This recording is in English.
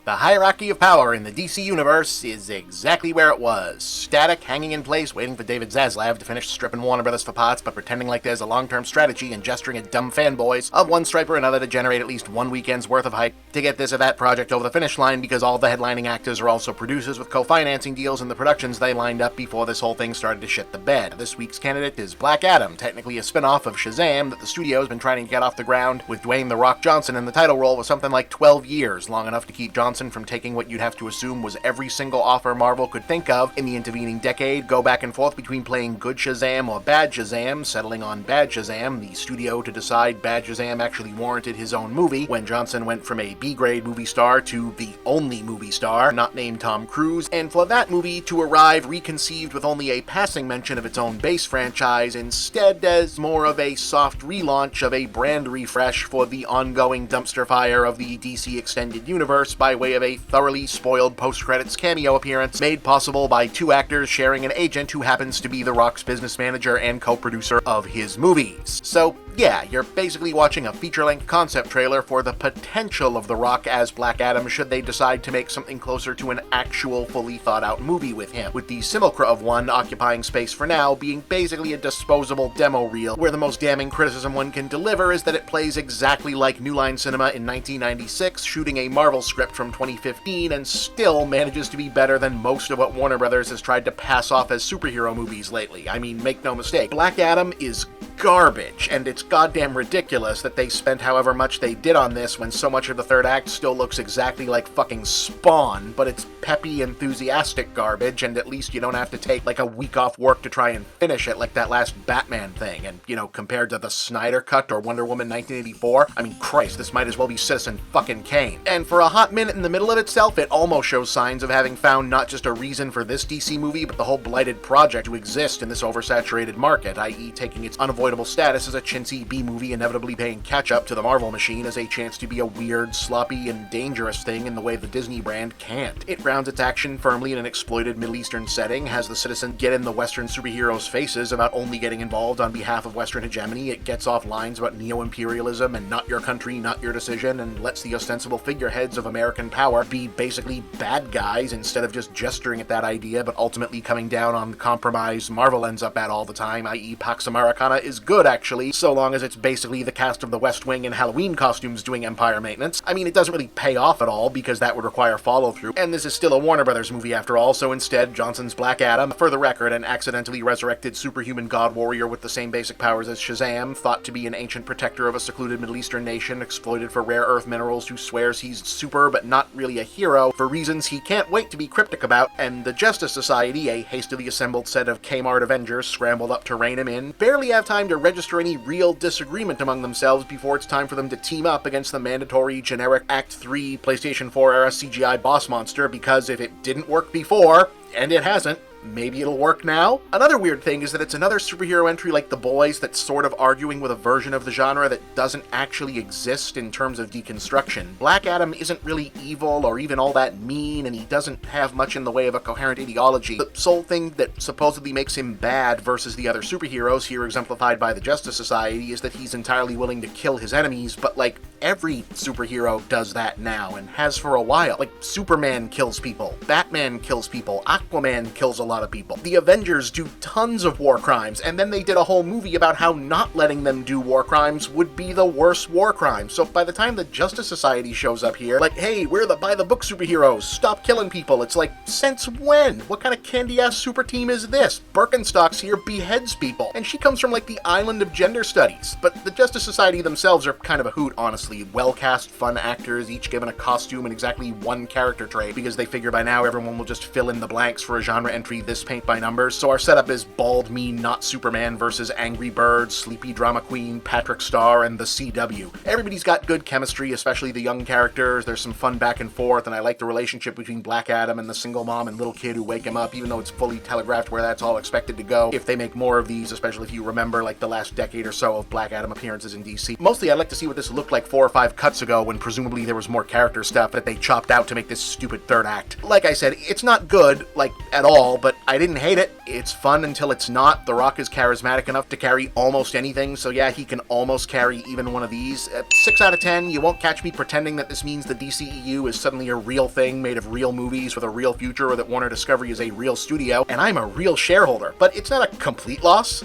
The hierarchy of power in the DC Universe is exactly where it was. Static, hanging in place, waiting for David Zaslav to finish stripping Warner Brothers for pots, but pretending like there's a long-term strategy and gesturing at dumb fanboys of one stripe or another to generate at least one weekend's worth of hype to get this or that project over the finish line, because all the headlining actors are also producers with co-financing deals in the productions they lined up before this whole thing started to shit the bed. This week's candidate is Black Adam, technically a spin-off of Shazam that the studio's been trying to get off the ground, with Dwayne "The Rock" Johnson in the title role for something like 12 years, long enough to keep Johnson from taking what you'd have to assume was every single offer Marvel could think of in the intervening decade, go back and forth between playing good Shazam or bad Shazam, settling on bad Shazam, the studio to decide bad Shazam actually warranted his own movie, when Johnson went from a B-grade movie star to the only movie star, not named Tom Cruise, and for that movie to arrive reconceived with only a passing mention of its own base franchise, instead as more of a soft relaunch of a brand refresh for the ongoing dumpster fire of the DC Extended Universe by way of a thoroughly spoiled post-credits cameo appearance made possible by two actors sharing an agent who happens to be The Rock's business manager and co-producer of his movies. So yeah, you're basically watching a feature-length concept trailer for the potential of The Rock as Black Adam should they decide to make something closer to an actual fully thought-out movie with him, with the simulacra of one occupying space for now being basically a disposable demo reel, where the most damning criticism one can deliver is that it plays exactly like New Line Cinema in 1996 shooting a Marvel script from 2015 and still manages to be better than most of what Warner Brothers has tried to pass off as superhero movies lately. I mean, make no mistake, Black Adam is garbage, and it's goddamn ridiculous that they spent however much they did on this when so much of the third act still looks exactly like fucking Spawn, but it's peppy, enthusiastic garbage, and at least you don't have to take like a week off work to try and finish it like that last Batman thing, and compared to the Snyder Cut or Wonder Woman 1984, I mean, Christ, this might as well be Citizen fucking Kane. And for a hot minute in the middle of itself, it almost shows signs of having found not just a reason for this DC movie, but the whole blighted project to exist in this oversaturated market, i.e. taking its unavoidable status as a chintzy B-movie inevitably paying catch-up to the Marvel machine as a chance to be a weird, sloppy, and dangerous thing in the way the Disney brand can't. It grounds its action firmly in an exploited Middle Eastern setting, has the citizen get in the Western superheroes' faces about only getting involved on behalf of Western hegemony, it gets off lines about neo-imperialism and not your country, not your decision, and lets the ostensible figureheads of American power be basically bad guys instead of just gesturing at that idea but ultimately coming down on the compromise Marvel ends up at all the time, i.e. Pax Americana is good, actually, so long as it's basically the cast of the West Wing in Halloween costumes doing Empire maintenance. I mean, it doesn't really pay off at all, because that would require follow-through, and this is still a Warner Brothers movie after all, so instead, Johnson's Black Adam, for the record, an accidentally resurrected superhuman god warrior with the same basic powers as Shazam, thought to be an ancient protector of a secluded Middle Eastern nation exploited for rare earth minerals, who swears he's super but not really a hero, for reasons he can't wait to be cryptic about, and the Justice Society, a hastily assembled set of Kmart Avengers scrambled up to rein him in, barely have time to register any real disagreement among themselves before it's time for them to team up against the mandatory generic Act 3 PlayStation 4 era CGI boss monster, because if it didn't work before, and it hasn't, maybe it'll work now? Another weird thing is that it's another superhero entry like The Boys that's sort of arguing with a version of the genre that doesn't actually exist in terms of deconstruction. Black Adam isn't really evil or even all that mean, and he doesn't have much in the way of a coherent ideology. The sole thing that supposedly makes him bad versus the other superheroes, here exemplified by the Justice Society, is that he's entirely willing to kill his enemies, but like, every superhero does that now, and has for a while. Like, Superman kills people, Batman kills people, Aquaman kills a lot of people. The Avengers do tons of war crimes, and then they did a whole movie about how not letting them do war crimes would be the worst war crime. So by the time the Justice Society shows up here, like, hey, we're the by-the-book superheroes, stop killing people, it's like, since when? What kind of candy-ass super team is this? Birkenstocks here beheads people, and she comes from like the island of gender studies. But the Justice Society themselves are kind of a hoot, honestly. Well-cast, fun actors, each given a costume and exactly one character trait, because they figure by now everyone will just fill in the blanks for a genre entry this paint by numbers. So our setup is bald, mean, not Superman versus Angry Bird, sleepy drama queen, Patrick Star, and the CW. Everybody's got good chemistry, especially the young characters. There's some fun back and forth, and I like the relationship between Black Adam and the single mom and little kid who wake him up, even though it's fully telegraphed where that's all expected to go. If they make more of these, especially if you remember like the last decade or so of Black Adam appearances in DC. Mostly I'd like to see what this looked like 4 or 5 cuts ago, when presumably there was more character stuff that they chopped out to make this stupid third act. Like I said, it's not good, like, at all, but but I didn't hate it. It's fun until it's not. The Rock is charismatic enough to carry almost anything, so yeah, he can almost carry even one of these. 6 out of 10, you won't catch me pretending that this means the DCEU is suddenly a real thing made of real movies with a real future, or that Warner Discovery is a real studio, and I'm a real shareholder, but it's not a complete loss.